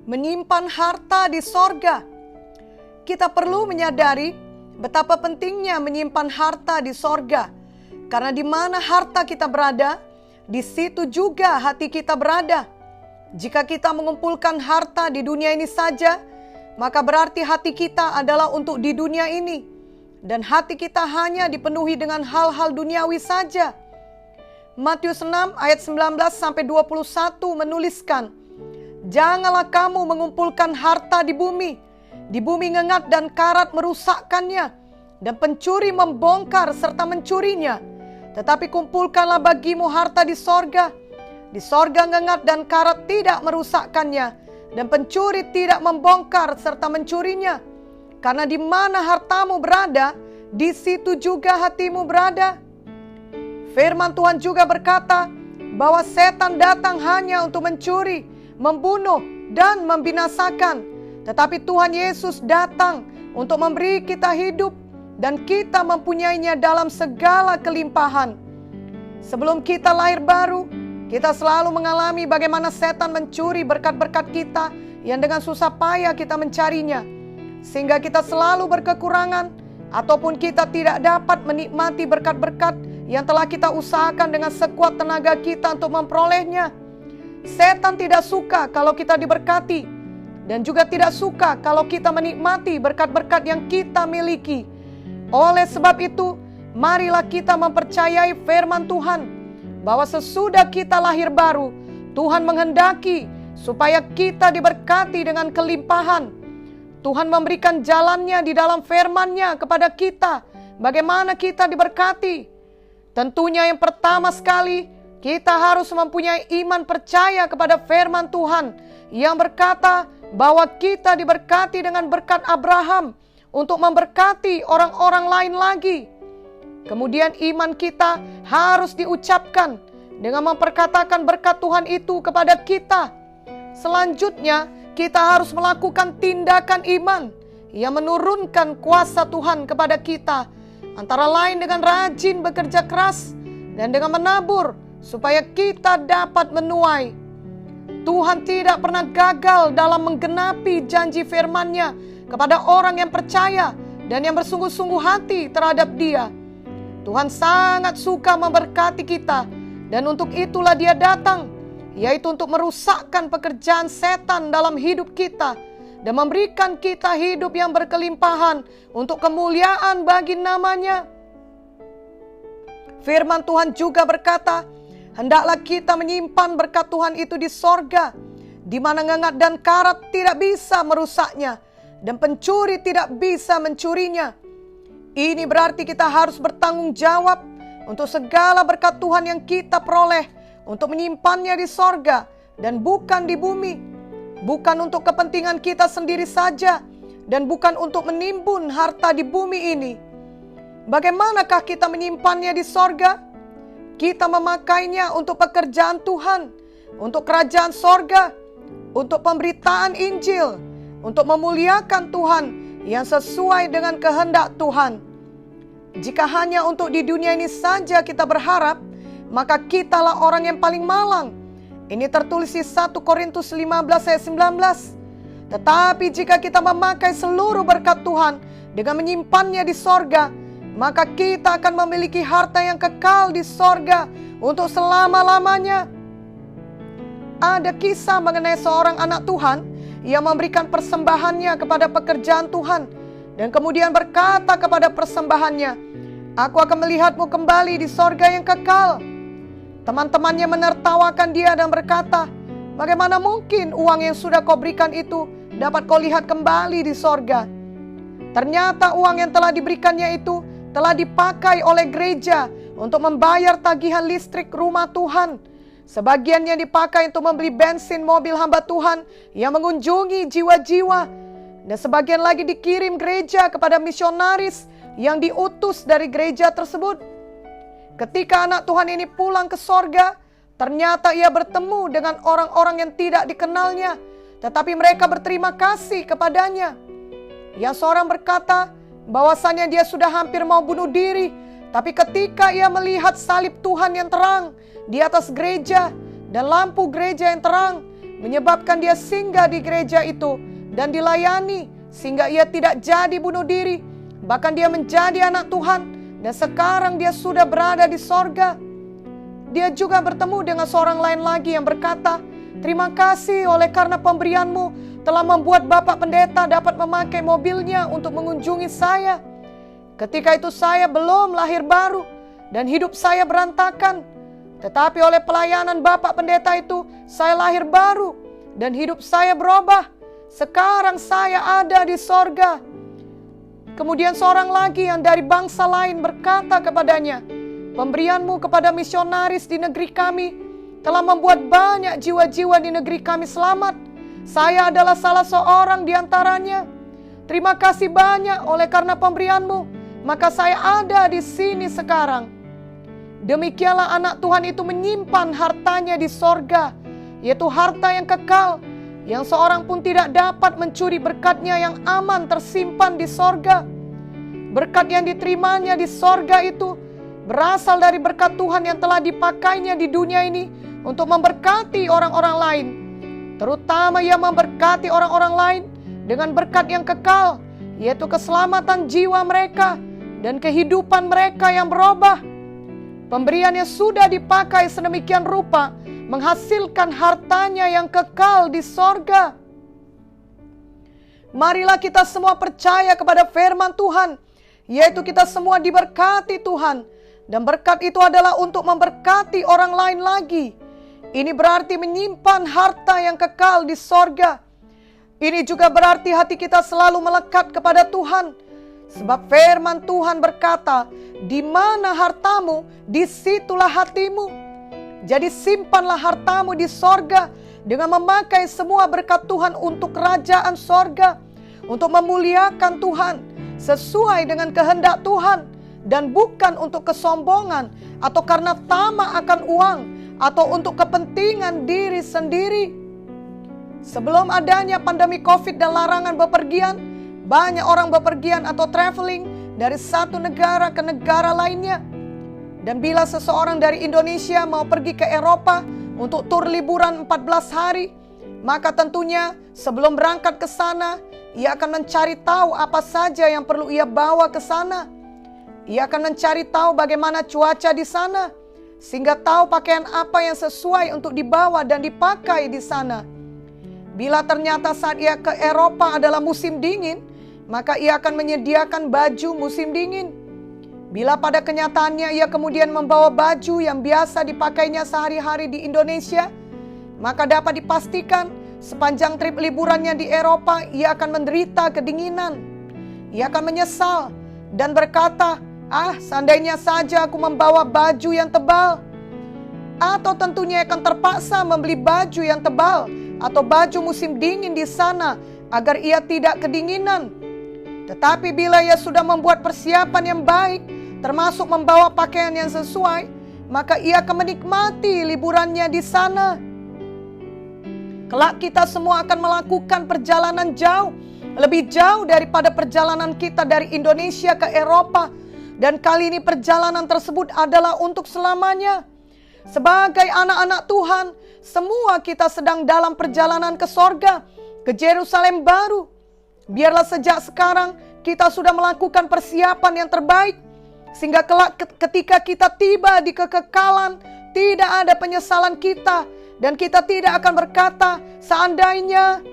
menyimpan harta di sorga. Kita perlu menyadari betapa pentingnya menyimpan harta di sorga. Karena di mana harta kita berada, di situ juga hati kita berada. Jika kita mengumpulkan harta di dunia ini saja, maka berarti hati kita adalah untuk di dunia ini. Dan hati kita hanya dipenuhi dengan hal-hal duniawi saja. Matius 6 ayat 19-21 menuliskan, "Janganlah kamu mengumpulkan harta di bumi. Di bumi ngengat dan karat merusakkannya, dan pencuri membongkar serta mencurinya. Tetapi kumpulkanlah bagimu harta di sorga. Di sorga ngengat dan karat tidak merusakkannya, dan pencuri tidak membongkar serta mencurinya. Karena di mana hartamu berada, di situ juga hatimu berada." Firman Tuhan juga berkata bahwa setan datang hanya untuk mencuri, membunuh, dan membinasakan. Tetapi Tuhan Yesus datang untuk memberi kita hidup, dan kita mempunyainya dalam segala kelimpahan. Sebelum kita lahir baru, kita selalu mengalami bagaimana setan mencuri berkat-berkat kita yang dengan susah payah kita mencarinya. Sehingga kita selalu berkekurangan, ataupun kita tidak dapat menikmati berkat-berkat yang telah kita usahakan dengan sekuat tenaga kita untuk memperolehnya. Setan tidak suka kalau kita diberkati, dan juga tidak suka kalau kita menikmati berkat-berkat yang kita miliki. Oleh sebab itu, marilah kita mempercayai firman Tuhan, bahwa sesudah kita lahir baru, Tuhan menghendaki supaya kita diberkati dengan kelimpahan. Tuhan memberikan jalannya di dalam firman-Nya kepada kita, bagaimana kita diberkati. Tentunya yang pertama sekali, kita harus mempunyai iman percaya kepada firman Tuhan yang berkata bahwa kita diberkati dengan berkat Abraham untuk memberkati orang-orang lain lagi. Kemudian iman kita harus diucapkan dengan memperkatakan berkat Tuhan itu kepada kita. Selanjutnya, kita harus melakukan tindakan iman yang menurunkan kuasa Tuhan kepada kita, antara lain dengan rajin bekerja keras dan dengan menabur supaya kita dapat menuai. Tuhan tidak pernah gagal dalam menggenapi janji firman-Nya kepada orang yang percaya dan yang bersungguh-sungguh hati terhadap Dia. Tuhan sangat suka memberkati kita, dan untuk itulah Dia datang, yaitu untuk merusakkan pekerjaan setan dalam hidup kita dan memberikan kita hidup yang berkelimpahan untuk kemuliaan bagi nama-Nya. Firman Tuhan juga berkata, hendaklah kita menyimpan berkat Tuhan itu di sorga, di mana ngengat dan karat tidak bisa merusaknya, dan pencuri tidak bisa mencurinya. Ini berarti kita harus bertanggung jawab untuk segala berkat Tuhan yang kita peroleh, untuk menyimpannya di sorga dan bukan di bumi. Bukan untuk kepentingan kita sendiri saja, dan bukan untuk menimbun harta di bumi ini. Bagaimanakah kita menyimpannya di sorga? Kita memakainya untuk pekerjaan Tuhan, untuk kerajaan sorga, untuk pemberitaan Injil, untuk memuliakan Tuhan yang sesuai dengan kehendak Tuhan. Jika hanya untuk di dunia ini saja kita berharap, maka kitalah orang yang paling malang. Ini tertulis di 1 Korintus 15 ayat 19. Tetapi jika kita memakai seluruh berkat Tuhan dengan menyimpannya di sorga, maka kita akan memiliki harta yang kekal di sorga untuk selama-lamanya. Ada kisah mengenai seorang anak Tuhan yang memberikan persembahannya kepada pekerjaan Tuhan, dan kemudian berkata kepada persembahannya, "Aku akan melihatmu kembali di sorga yang kekal." Teman-temannya menertawakan dia dan berkata, "Bagaimana mungkin uang yang sudah kau berikan itu dapat kau lihat kembali di sorga?" Ternyata uang yang telah diberikannya itu telah dipakai oleh gereja untuk membayar tagihan listrik rumah Tuhan. Sebagiannya dipakai untuk membeli bensin mobil hamba Tuhan yang mengunjungi jiwa-jiwa, dan sebagian lagi dikirim gereja kepada misionaris yang diutus dari gereja tersebut. Ketika anak Tuhan ini pulang ke sorga, ternyata ia bertemu dengan orang-orang yang tidak dikenalnya, tetapi mereka berterima kasih kepadanya. Yang seorang berkata bahwasanya dia sudah hampir mau bunuh diri, tapi ketika ia melihat salib Tuhan yang terang di atas gereja dan lampu gereja yang terang, menyebabkan dia singgah di gereja itu dan dilayani, sehingga ia tidak jadi bunuh diri. Bahkan dia menjadi anak Tuhan, dan sekarang dia sudah berada di sorga. Dia juga bertemu dengan seorang lain lagi yang berkata, "Terima kasih oleh karena pemberianmu telah membuat Bapak Pendeta dapat memakai mobilnya untuk mengunjungi saya. Ketika itu saya belum lahir baru dan hidup saya berantakan. Tetapi oleh pelayanan Bapak Pendeta itu saya lahir baru dan hidup saya berubah. Sekarang saya ada di sorga." Kemudian seorang lagi yang dari bangsa lain berkata kepadanya, "Pemberianmu kepada misionaris di negeri kami telah membuat banyak jiwa-jiwa di negeri kami selamat. Saya adalah salah seorang di antaranya. Terima kasih banyak oleh karena pemberianmu, maka saya ada di sini sekarang." Demikianlah anak Tuhan itu menyimpan hartanya di sorga, yaitu harta yang kekal, yang seorang pun tidak dapat mencuri berkatnya yang aman tersimpan di sorga. Berkat yang diterimanya di sorga itu berasal dari berkat Tuhan yang telah dipakainya di dunia ini untuk memberkati orang-orang lain. Terutama ia memberkati orang-orang lain dengan berkat yang kekal, yaitu keselamatan jiwa mereka dan kehidupan mereka yang berubah. Pemberian yang sudah dipakai sedemikian rupa menghasilkan hartanya yang kekal di sorga. Marilah kita semua percaya kepada firman Tuhan, yaitu kita semua diberkati Tuhan, dan berkat itu adalah untuk memberkati orang lain lagi. Ini berarti menyimpan harta yang kekal di sorga. Ini juga berarti hati kita selalu melekat kepada Tuhan, sebab firman Tuhan berkata, "Di mana hartamu, disitulah hatimu." Jadi simpanlah hartamu di sorga dengan memakai semua berkat Tuhan untuk kerajaan sorga, untuk memuliakan Tuhan sesuai dengan kehendak Tuhan, dan bukan untuk kesombongan atau karena tamak akan uang atau untuk kepentingan diri sendiri. Sebelum adanya pandemi COVID dan larangan bepergian, banyak orang bepergian atau traveling dari satu negara ke negara lainnya. Dan bila seseorang dari Indonesia mau pergi ke Eropa untuk tur liburan 14 hari, maka tentunya sebelum berangkat ke sana, ia akan mencari tahu apa saja yang perlu ia bawa ke sana. Ia akan mencari tahu bagaimana cuaca di sana, sehingga tahu pakaian apa yang sesuai untuk dibawa dan dipakai di sana. Bila ternyata saat ia ke Eropa adalah musim dingin, maka ia akan menyediakan baju musim dingin. Bila pada kenyataannya ia kemudian membawa baju yang biasa dipakainya sehari-hari di Indonesia, maka dapat dipastikan sepanjang trip liburannya di Eropa ia akan menderita kedinginan. Ia akan menyesal dan berkata, seandainya saja aku membawa baju yang tebal. Atau tentunya akan terpaksa membeli baju yang tebal atau baju musim dingin di sana agar ia tidak kedinginan. Tetapi bila ia sudah membuat persiapan yang baik, termasuk membawa pakaian yang sesuai, maka ia akan menikmati liburannya di sana. Kelak kita semua akan melakukan perjalanan jauh, lebih jauh daripada perjalanan kita dari Indonesia ke Eropa. Dan kali ini perjalanan tersebut adalah untuk selamanya. Sebagai anak-anak Tuhan, semua kita sedang dalam perjalanan ke sorga, ke Yerusalem baru. Biarlah sejak sekarang kita sudah melakukan persiapan yang terbaik, sehingga kelak ketika kita tiba di kekekalan, tidak ada penyesalan kita, dan kita tidak akan berkata, seandainya.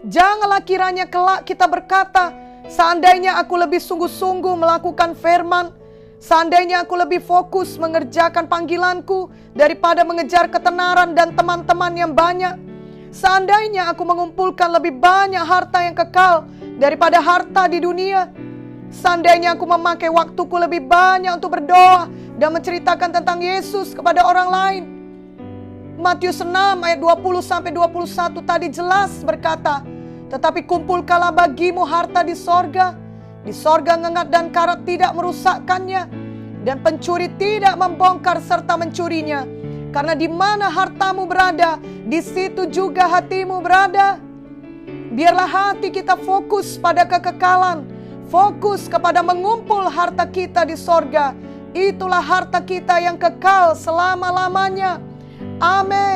Janganlah kiranya kelak kita berkata, seandainya aku lebih sungguh-sungguh melakukan firman, seandainya aku lebih fokus mengerjakan panggilanku daripada mengejar ketenaran dan teman-teman yang banyak, seandainya aku mengumpulkan lebih banyak harta yang kekal daripada harta di dunia, seandainya aku memakai waktuku lebih banyak untuk berdoa dan menceritakan tentang Yesus kepada orang lain. Matius 6 ayat 20-21 tadi jelas berkata, tetapi kumpulkanlah bagimu harta di sorga. Di sorga ngengat dan karat tidak merusakkannya, dan pencuri tidak membongkar serta mencurinya. Karena di mana hartamu berada, di situ juga hatimu berada. Biarlah hati kita fokus pada kekekalan, fokus kepada mengumpul harta kita di sorga. Itulah harta kita yang kekal selama-lamanya. Amin.